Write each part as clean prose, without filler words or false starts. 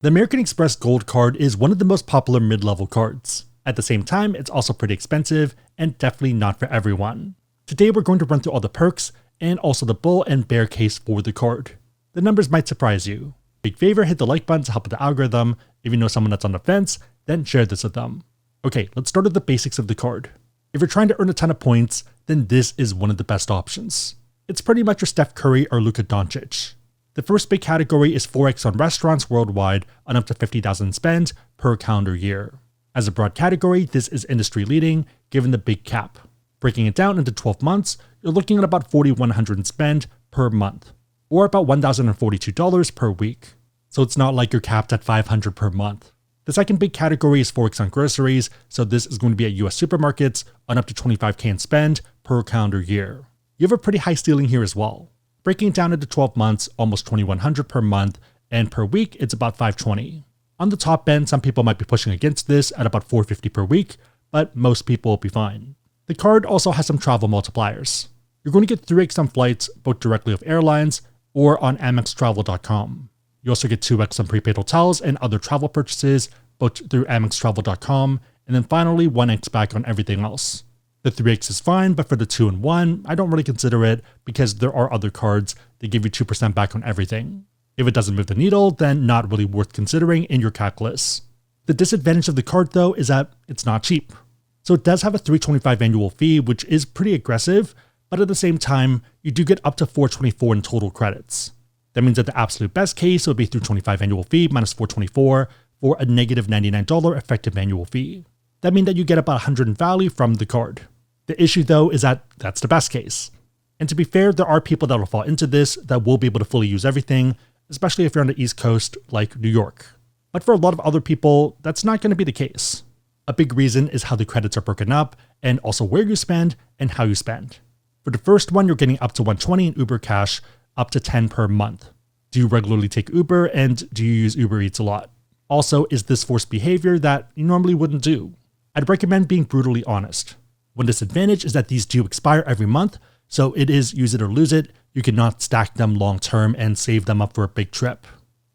The American Express Gold card is one of the most popular mid-level cards. At the same time, it's also pretty expensive and definitely not for everyone. Today we're going to run through all the perks and also the bull and bear case for the card. The numbers might surprise you. Big favor, hit the like button to help with the algorithm. If you know someone that's on the fence, then share this with them. Okay, let's start with the basics of the card. If you're trying to earn a ton of points, then this is one of the best options. It's pretty much your Steph Curry or Luka Doncic. The first big category is 4x on restaurants worldwide on up to $50,000 spend per calendar year. As a broad category, this is industry leading given the big cap. Breaking it down into 12 months, you're looking at about $4,100 spend per month, or about $1,042 per week. So it's not like you're capped at $500 per month. The second big category is 4x on groceries, so this is going to be at US supermarkets on up to $25K in spend per calendar year. You have a pretty high ceiling here as well. Breaking it down into 12 months, almost $2,100 per month, and per week, it's about $520. On the top end, some people might be pushing against this at about $450 per week, but most people will be fine. The card also has some travel multipliers. You're going to get 3x on flights, both directly with airlines or on amextravel.com. You also get 2x on prepaid hotels and other travel purchases, both through amextravel.com, and then finally 1x back on everything else. The 3x is fine, but for the 2 and 1, I don't really consider it because there are other cards that give you 2% back on everything. If it doesn't move the needle, then not really worth considering in your calculus. The disadvantage of the card though is that it's not cheap. So it does have a $325 annual fee, which is pretty aggressive, but at the same time, you do get up to $424 in total credits. That means that the absolute best case would be $325 annual fee minus $424 for a negative $99 effective annual fee. That means that you get about 100 in value from the card. The issue though is that that's the best case. And to be fair, there are people that will fall into this that will be able to fully use everything, especially if you're on the East Coast like New York. But for a lot of other people, that's not going to be the case. A big reason is how the credits are broken up and also where you spend and how you spend. For the first one, you're getting up to $120 in Uber Cash, up to $10 per month. Do you regularly take Uber and do you use Uber Eats a lot? Also, is this forced behavior that you normally wouldn't do? I'd recommend being brutally honest. One disadvantage is that these do expire every month, so it is use it or lose it. You cannot stack them long term and save them up for a big trip.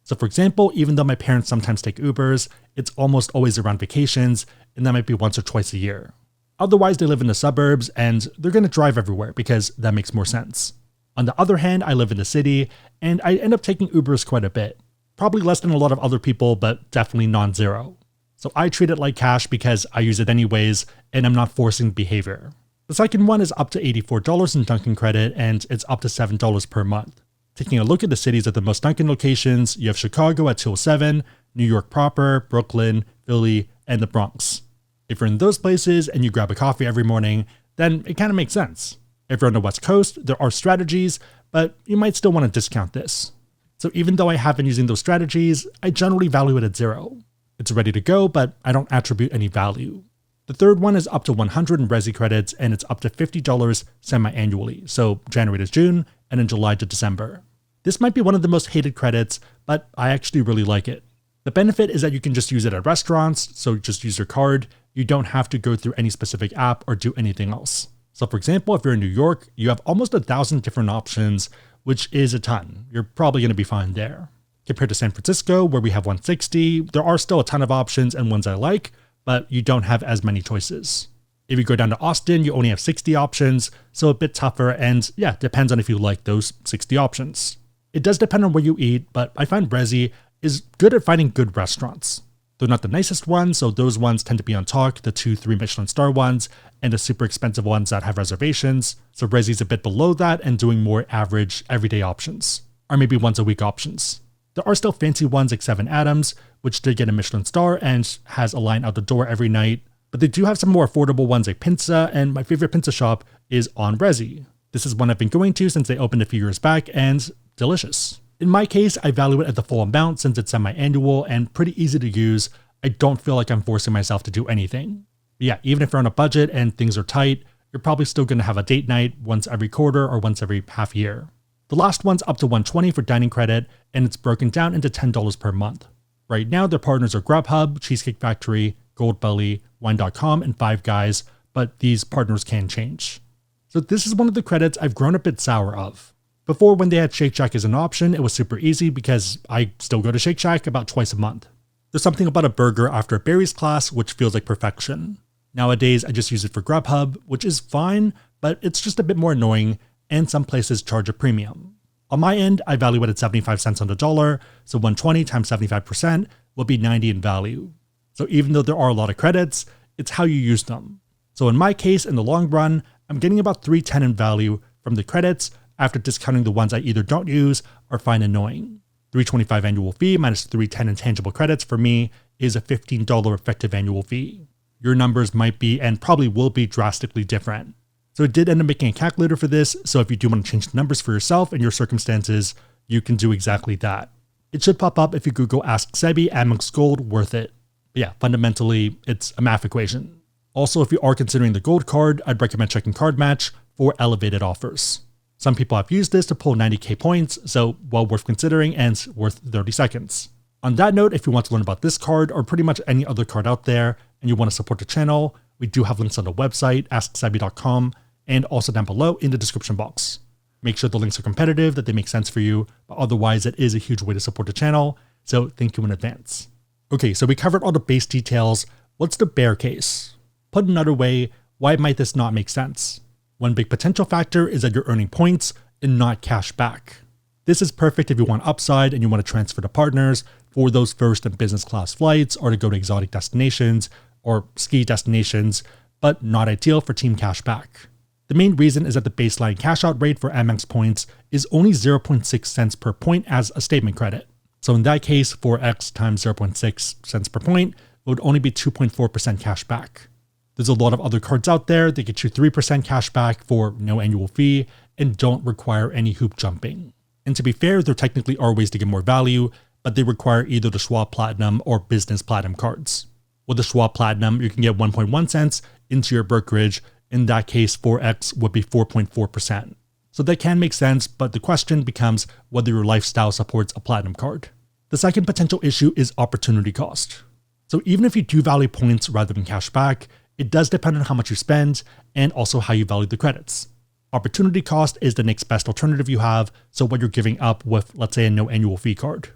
So for example, even though my parents sometimes take Ubers, it's almost always around vacations, and that might be once or twice a year. Otherwise, they live in the suburbs and they're going to drive everywhere because that makes more sense. On the other hand, I live in the city and I end up taking Ubers quite a bit. Probably less than a lot of other people, but definitely non-zero. So I treat it like cash because I use it anyways and I'm not forcing behavior. The second one is up to $84 in Dunkin' credit and it's up to $7 per month. Taking a look at the cities of the most Dunkin' locations, you have Chicago at 207, New York proper, Brooklyn, Philly, and the Bronx. If you're in those places and you grab a coffee every morning, then it kind of makes sense. If you're on the West Coast, there are strategies, but you might still want to discount this. So even though I have been using those strategies, I generally value it at 0. It's ready to go, but I don't attribute any value. The third one is up to 100 in Resi credits and it's up to $50 semi-annually, so January to June and then July to December. This might be one of the most hated credits, but I actually really like it. The benefit is that you can just use it at restaurants, so just use your card. You don't have to go through any specific app or do anything else. So for example, if you're in New York, you have almost 1,000 different options, which is a ton. You're probably going to be fine there. Compared to San Francisco, where we have 160, there are still a ton of options and ones I like, but you don't have as many choices. If you go down to Austin, you only have 60 options, so a bit tougher and yeah, depends on if you like those 60 options. It does depend on where you eat, but I find Resi is good at finding good restaurants. They're not the nicest ones, so those ones tend to be on talk, the 2-3 Michelin star ones, and the super expensive ones that have reservations. So Resi's a bit below that and doing more average everyday options, or maybe once a week options. There are still fancy ones like 7 Adams, which did get a Michelin star and has a line out the door every night, but they do have some more affordable ones like Pinza, and my favorite Pinza shop is on Resi. This is one I've been going to since they opened a few years back, and delicious. In my case, I value it at the full amount since it's semi-annual and pretty easy to use. I don't feel like I'm forcing myself to do anything. But yeah, even if you're on a budget and things are tight, you're probably still going to have a date night once every quarter or once every half year. The last one's up to $120 for dining credit, and it's broken down into $10 per month. Right now, their partners are Grubhub, Cheesecake Factory, Goldbelly, Wine.com, and Five Guys, but these partners can change. So this is one of the credits I've grown a bit sour of. Before, when they had Shake Shack as an option, it was super easy because I still go to Shake Shack about twice a month. There's something about a burger after a berries class which feels like perfection. Nowadays, I just use it for Grubhub, which is fine, but it's just a bit more annoying, and some places charge a premium. On my end, I value it at 75 cents on the dollar, so 120 times 75% will be 90 in value. So even though there are a lot of credits, it's how you use them. So in my case, in the long run, I'm getting about 310 in value from the credits after discounting the ones I either don't use or find annoying. 325 annual fee minus 310 intangible credits for me is a $15 effective annual fee. Your numbers might be and probably will be drastically different. So it did end up making a calculator for this, so if you do want to change the numbers for yourself and your circumstances, you can do exactly that. It should pop up if you Google Ask Sebi Amex Gold worth it. But yeah, fundamentally, it's a math equation. Also, if you are considering the gold card, I'd recommend checking Card Match for elevated offers. Some people have used this to pull 90k points, so well worth considering and worth 30 seconds. On that note, if you want to learn about this card or pretty much any other card out there and you want to support the channel, we do have links on the website, asksebi.com, and also down below in the description box. Make sure the links are competitive, that they make sense for you, but otherwise it is a huge way to support the channel, so thank you in advance. Okay, so we covered all the base details. What's the bear case? Put another way, why might this not make sense? One big potential factor is that you're earning points and not cash back. This is perfect if you want upside and you want to transfer to partners for those first and business class flights or to go to exotic destinations or ski destinations, but not ideal for team cash back. The main reason is that the baseline cash out rate for Amex points is only 0.6 cents per point as a statement credit. So in that case, 4x times 0.6 cents per point would only be 2.4% cash back. There's a lot of other cards out there that get you 3% cash back for no annual fee and don't require any hoop jumping. And to be fair, there technically are ways to get more value, but they require either the Schwab Platinum or Business Platinum cards. With the Schwab Platinum, you can get 1.1 cents into your brokerage. In that case, 4x would be 4.4%. So that can make sense, but the question becomes whether your lifestyle supports a Platinum card. The second potential issue is opportunity cost. So even if you do value points rather than cash back, it does depend on how much you spend and also how you value the credits. Opportunity cost is the next best alternative you have, so what you're giving up with, let's say, a no annual fee card.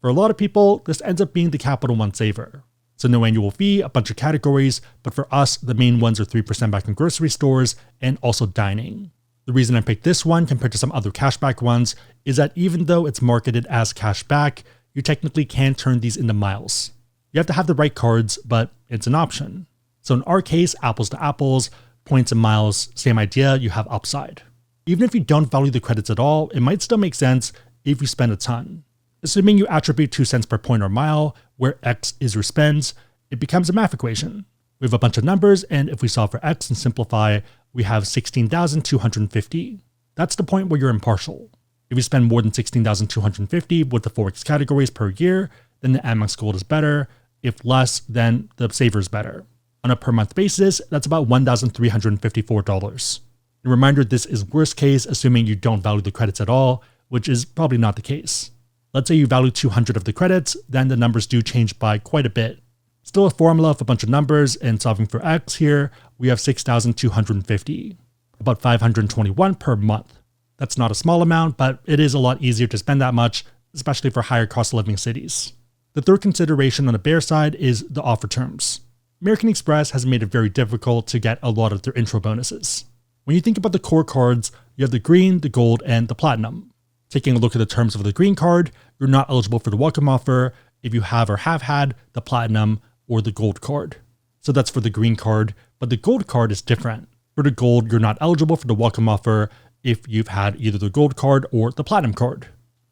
For a lot of people, this ends up being the Capital One saver. So no annual fee, a bunch of categories, but for us, the main ones are 3% back in grocery stores and also dining. The reason I picked this one compared to some other cashback ones is that even though it's marketed as cashback, you technically can't turn these into miles. You have to have the right cards, but it's an option. So in our case, apples to apples, points and miles, same idea, you have upside. Even if you don't value the credits at all, it might still make sense if you spend a ton. Assuming you attribute 2 cents per point or mile, where X is your spends, it becomes a math equation. We have a bunch of numbers, and if we solve for X and simplify, we have 16,250. That's the point where you're impartial. If you spend more than 16,250 with the 4X categories per year, then the Amex Gold is better. If less, then the Saver is better. On a per month basis, that's about $1,354. A reminder, this is worst case, assuming you don't value the credits at all, which is probably not the case. Let's say you value 200 of the credits, then the numbers do change by quite a bit. Still a formula of a bunch of numbers, and solving for X here, we have 6,250, about $521 per month. That's not a small amount, but it is a lot easier to spend that much, especially for higher cost of living cities. The third consideration on the bear side is the offer terms. American Express has made it very difficult to get a lot of their intro bonuses. When you think about the core cards, you have the green, the gold, and the platinum. Taking a look at the terms of the green card, you're not eligible for the welcome offer if you have or have had the platinum or the gold card. So that's for the green card, but the gold card is different. For the gold, you're not eligible for the welcome offer if you've had either the gold card or the platinum card.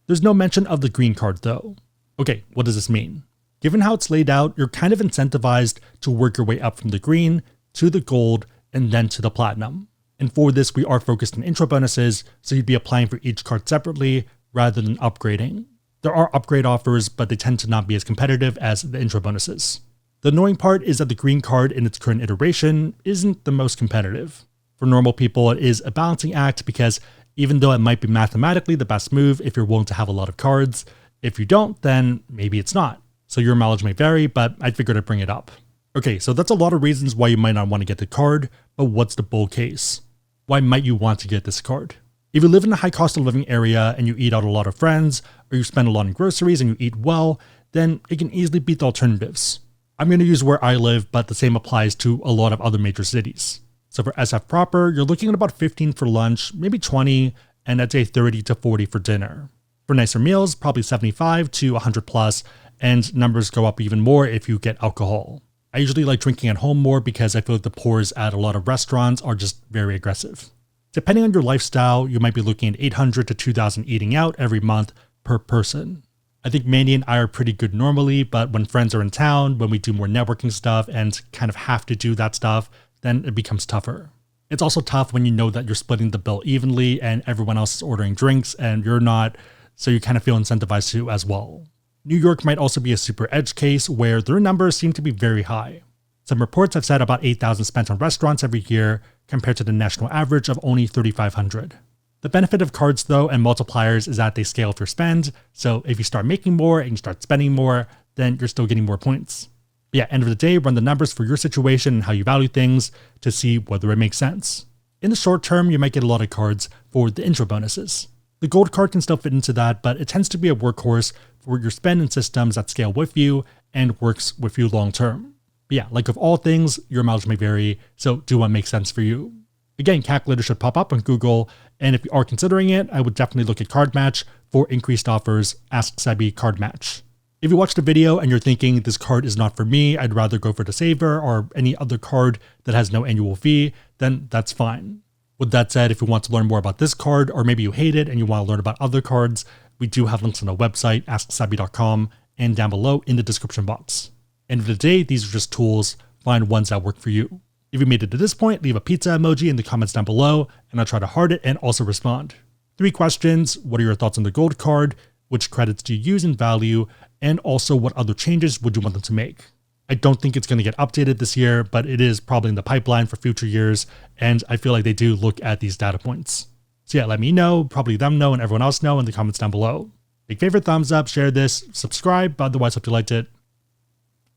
There's no mention of the green card though. Okay, what does this mean? Given how it's laid out, you're kind of incentivized to work your way up from the green to the gold and then to the platinum. And for this, we are focused on intro bonuses, so you'd be applying for each card separately rather than upgrading. There are upgrade offers, but they tend to not be as competitive as the intro bonuses. The annoying part is that the green card in its current iteration isn't the most competitive. For normal people, it is a balancing act because even though it might be mathematically the best move if you're willing to have a lot of cards, if you don't, then maybe it's not. So your mileage may vary, but I figured I'd bring it up. Okay, so that's a lot of reasons why you might not want to get the card, but what's the bull case? Why might you want to get this card? If you live in a high cost of living area and you eat out a lot of friends, or you spend a lot on groceries and you eat well, then it can easily beat the alternatives. I'm going to use where I live, but the same applies to a lot of other major cities. So for SF proper, you're looking at about 15 for lunch, maybe 20, and I'd say 30 to 40 for dinner. For nicer meals, probably 75 to 100 plus, and numbers go up even more if you get alcohol. I usually like drinking at home more because I feel like the pours at a lot of restaurants are just very aggressive. Depending on your lifestyle, you might be looking at 800 to 2,000 eating out every month per person. I think Mandy and I are pretty good normally, but when friends are in town, when we do more networking stuff and kind of have to do that stuff, then it becomes tougher. It's also tough when you know that you're splitting the bill evenly and everyone else is ordering drinks and you're not, so you kind of feel incentivized to as well. New York might also be a super edge case where their numbers seem to be very high. Some reports have said about 8,000 spent on restaurants every year compared to the national average of only 3,500. The benefit of cards though and multipliers is that they scale with your spend, so if you start making more and you start spending more, then you're still getting more points. But yeah, end of the day, run the numbers for your situation and how you value things to see whether it makes sense. In the short term, you might get a lot of cards for the intro bonuses. The gold card can still fit into that, but it tends to be a workhorse for your spend and systems that scale with you and works with you long term. But yeah, like with all things, your mileage may vary, so do what makes sense for you. Again, calculator should pop up on Google, and if you are considering it, I would definitely look at Card Match for increased offers. Ask Sebi Card Match. If you watched the video and you're thinking this card is not for me, I'd rather go for the Saver or any other card that has no annual fee, then that's fine. With that said, if you want to learn more about this card, or maybe you hate it and you want to learn about other cards, we do have links on the website, asksebi.com, and down below in the description box. End of the day, these are just tools. Find ones that work for you. If you made it to this point, leave a pizza emoji in the comments down below, and I'll try to heart it and also respond. 3 questions: what are your thoughts on the gold card? Which credits do you use and value? And also, what other changes would you want them to make? I don't think it's going to get updated this year, but it is probably in the pipeline for future years, and I feel like they do look at these data points. So yeah, let me know, probably them know, and everyone else know in the comments down below. Big favorite, thumbs up, share this, subscribe, but otherwise hope you liked it.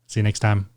See you next time.